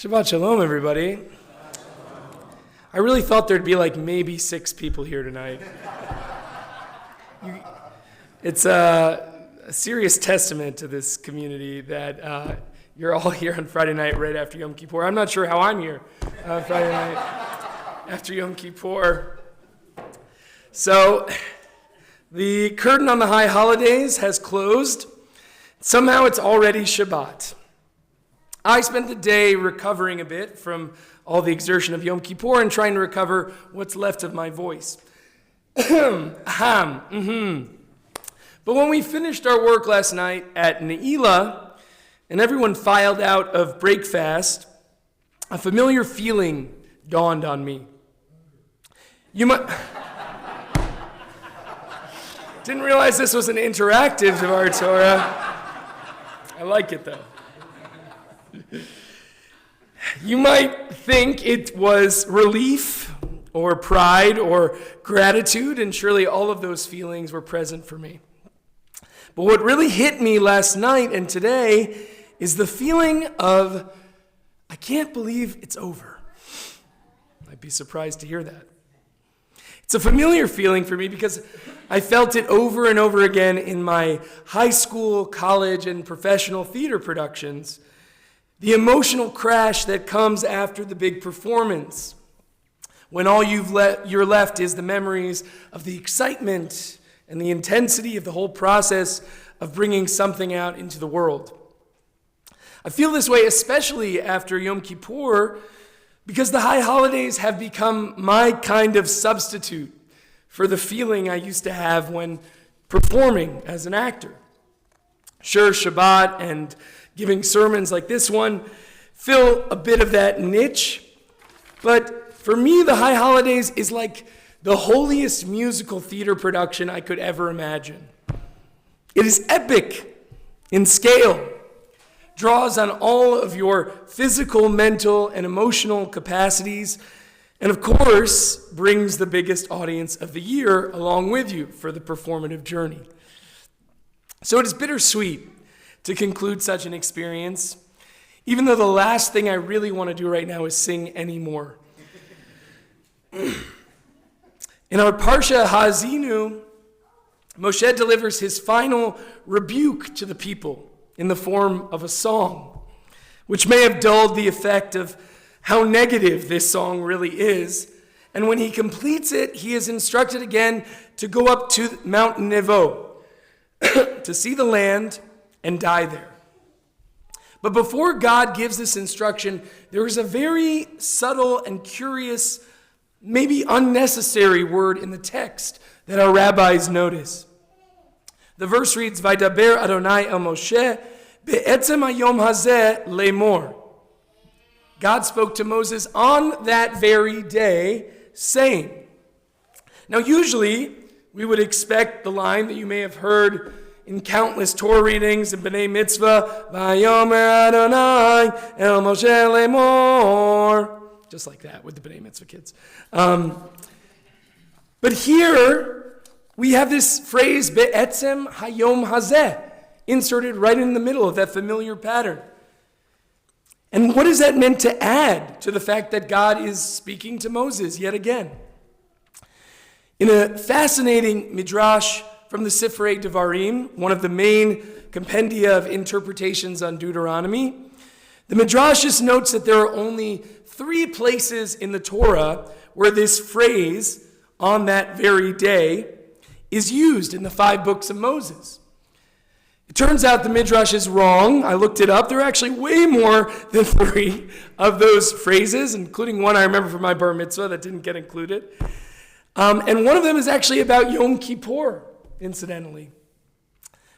Shabbat Shalom, everybody. I really thought there'd be like maybe 6 people here tonight. It's a serious testament to this community that you're all here on Friday night right after Yom Kippur. I'm not sure how I'm here on Friday night after Yom Kippur. So the curtain on the high holidays has closed. Somehow it's already Shabbat. I spent the day recovering a bit from all the exertion of Yom Kippur and trying to recover what's left of my voice. But when we finished our work last night at Ne'ilah, and everyone filed out of breakfast, a familiar feeling dawned on me. You might... Didn't realize this was an interactive Devar Torah. I like it, though. You might think it was relief or pride or gratitude, and surely all of those feelings were present for me. But what really hit me last night and today is the feeling of, I can't believe it's over. I'd be surprised to hear that. It's a familiar feeling for me because I felt it over and over again in my high school, college, and professional theater productions. The emotional crash that comes after the big performance, when all you're left is the memories of the excitement and the intensity of the whole process of bringing something out into the world. I feel this way especially after Yom Kippur because the high holidays have become my kind of substitute for the feeling I used to have when performing as an actor. Sure, Shabbat and giving sermons like this one fill a bit of that niche, but for me, the high holidays is like the holiest musical theater production I could ever imagine. It is epic in scale, draws on all of your physical, mental, and emotional capacities, and of course, brings the biggest audience of the year along with you for the performative journey. So it is bittersweet to conclude such an experience, even though the last thing I really want to do right now is sing anymore. In our Parshat Ha'azinu, Moshe delivers his final rebuke to the people in the form of a song, which may have dulled the effect of how negative this song really is. And when he completes it, he is instructed again to go up to Mount Nebo to see the land and die there. But before God gives this instruction, there is a very subtle and curious, maybe unnecessary word in the text that our rabbis notice. The verse reads, Vaydaber Adonai el Moshe be'etzem hayom hazeh lemor. God spoke to Moses on that very day, saying. Now usually, we would expect the line that you may have heard in countless Torah readings in B'nai Mitzvah, Vayomer Adonai el Moshe lemor. Just like that with the B'nai Mitzvah kids. But here, we have this phrase, Be'etzem hayom hazeh, inserted right in the middle of that familiar pattern. And what is that meant to add to the fact that God is speaking to Moses yet again? In a fascinating midrash from the Sifrei Devarim, one of the main compendia of interpretations on Deuteronomy, the midrash notes that there are only 3 places in the Torah where this phrase, on that very day, is used in the 5 books of Moses. It turns out the midrash is wrong. I looked it up. There are actually way more than 3 of those phrases, including one I remember from my bar mitzvah that didn't get included. And one of them is actually about Yom Kippur, incidentally.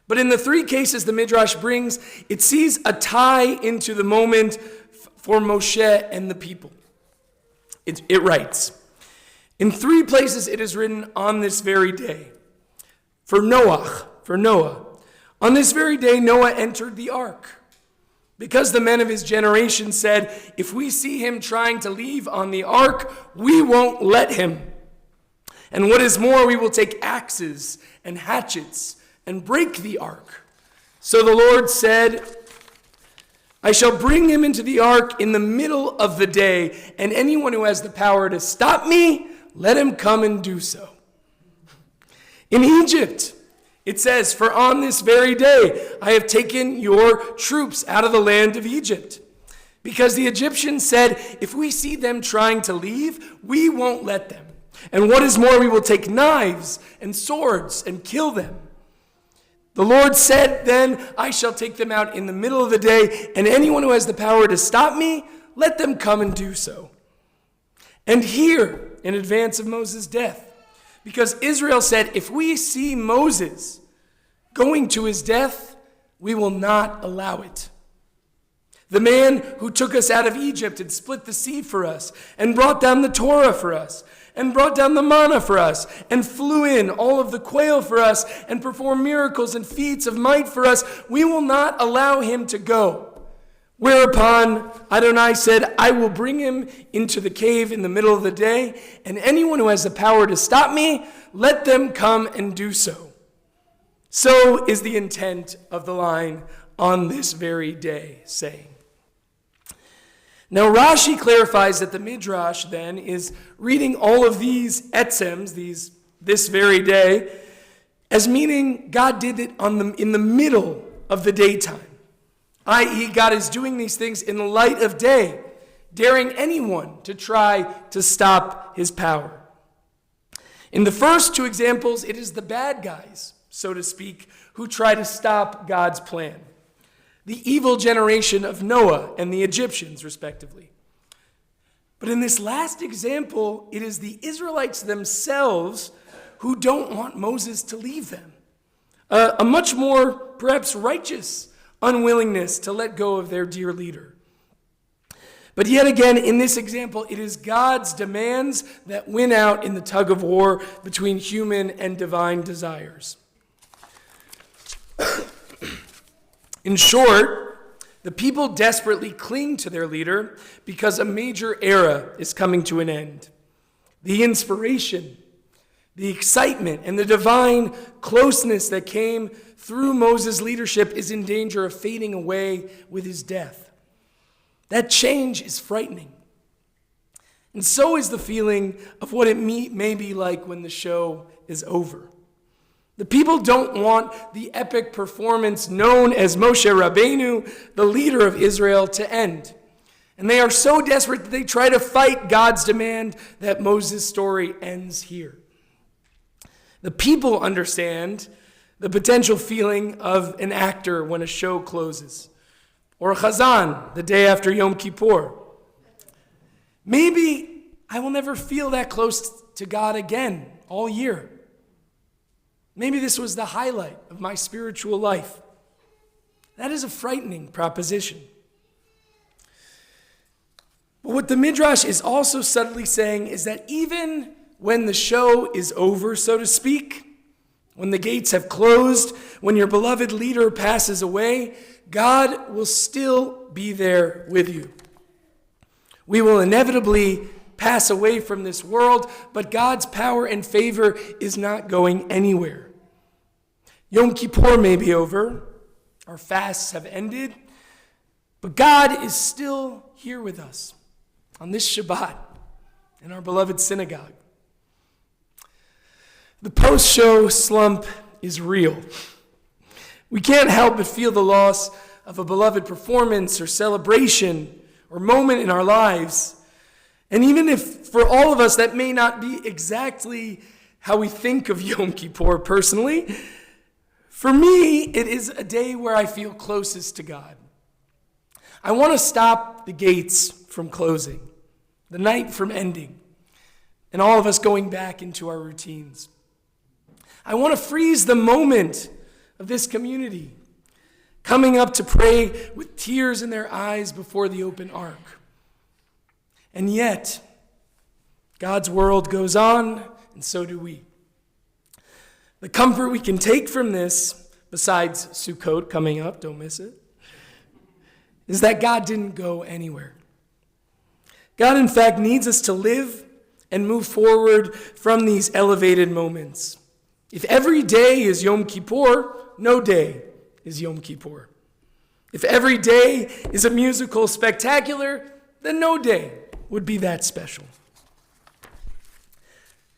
But in the 3 cases the midrash brings, it sees a tie into the moment for Moshe and the people. It writes, in 3 places it is written on this very day. For Noah. On this very day Noah entered the ark. Because the men of his generation said, if we see him trying to leave on the ark, we won't let him. And what is more, we will take axes and hatchets and break the ark. So the Lord said, I shall bring him into the ark in the middle of the day, and anyone who has the power to stop me, let him come and do so. In Egypt, it says, for on this very day I have taken your troops out of the land of Egypt. Because the Egyptians said, if we see them trying to leave, we won't let them. And what is more, we will take knives and swords and kill them. The Lord said, then I shall take them out in the middle of the day, and anyone who has the power to stop me, let them come and do so. And here, in advance of Moses' death, because Israel said, if we see Moses going to his death, we will not allow it. The man who took us out of Egypt and split the sea for us, and brought down the Torah for us, and brought down the manna for us, and flew in all of the quail for us, and performed miracles and feats of might for us, we will not allow him to go. Whereupon Adonai said, I will bring him into the cave in the middle of the day, and anyone who has the power to stop me, let them come and do so. So is the intent of the line, on this very day, saying. Now Rashi clarifies that the Midrash then is reading all of these etzems, this very day, as meaning God did it in the middle of the daytime. I.e., God is doing these things in the light of day, daring anyone to try to stop his power. In the first two examples, it is the bad guys, so to speak, who try to stop God's plan. The evil generation of Noah and the Egyptians, respectively. But in this last example, it is the Israelites themselves who don't want Moses to leave them. A much more, perhaps, righteous unwillingness to let go of their dear leader. But yet again, in this example, it is God's demands that win out in the tug of war between human and divine desires. In short, the people desperately cling to their leader because a major era is coming to an end. The inspiration, the excitement, and the divine closeness that came through Moses' leadership is in danger of fading away with his death. That change is frightening. And so is the feeling of what it may be like when the show is over. The people don't want the epic performance known as Moshe Rabbeinu, the leader of Israel, to end. And they are so desperate that they try to fight God's demand that Moses' story ends here. The people understand the potential feeling of an actor when a show closes, or a chazan the day after Yom Kippur. Maybe I will never feel that close to God again all year. Maybe this was the highlight of my spiritual life. That is a frightening proposition. But what the Midrash is also subtly saying is that even when the show is over, so to speak, when the gates have closed, when your beloved leader passes away, God will still be there with you. We will inevitably pass away from this world, but God's power and favor is not going anywhere. Yom Kippur may be over, our fasts have ended, but God is still here with us on this Shabbat in our beloved synagogue. The post-show slump is real. We can't help but feel the loss of a beloved performance or celebration or moment in our lives. And even if for all of us that may not be exactly how we think of Yom Kippur personally, for me, it is a day where I feel closest to God. I want to stop the gates from closing, the night from ending, and all of us going back into our routines. I want to freeze the moment of this community, coming up to pray with tears in their eyes before the open ark. And yet, God's world goes on, and so do we. The comfort we can take from this, besides Sukkot coming up, don't miss it, is that God didn't go anywhere. God, in fact, needs us to live and move forward from these elevated moments. If every day is Yom Kippur, no day is Yom Kippur. If every day is a musical spectacular, then no day would be that special.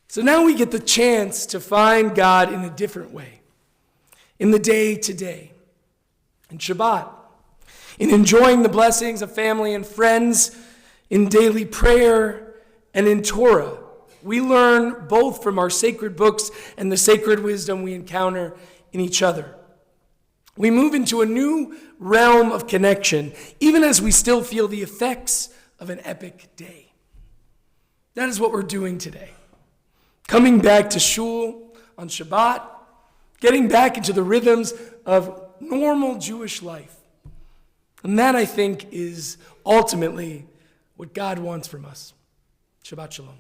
So now we get the chance to find God in a different way, in the day-to-day, in Shabbat, in enjoying the blessings of family and friends, in daily prayer, and in Torah. We learn both from our sacred books and the sacred wisdom we encounter in each other. We move into a new realm of connection, even as we still feel the effects of an epic day. That is what we're doing today. Coming back to shul on Shabbat, getting back into the rhythms of normal Jewish life. And that, I think, is ultimately what God wants from us. Shabbat shalom.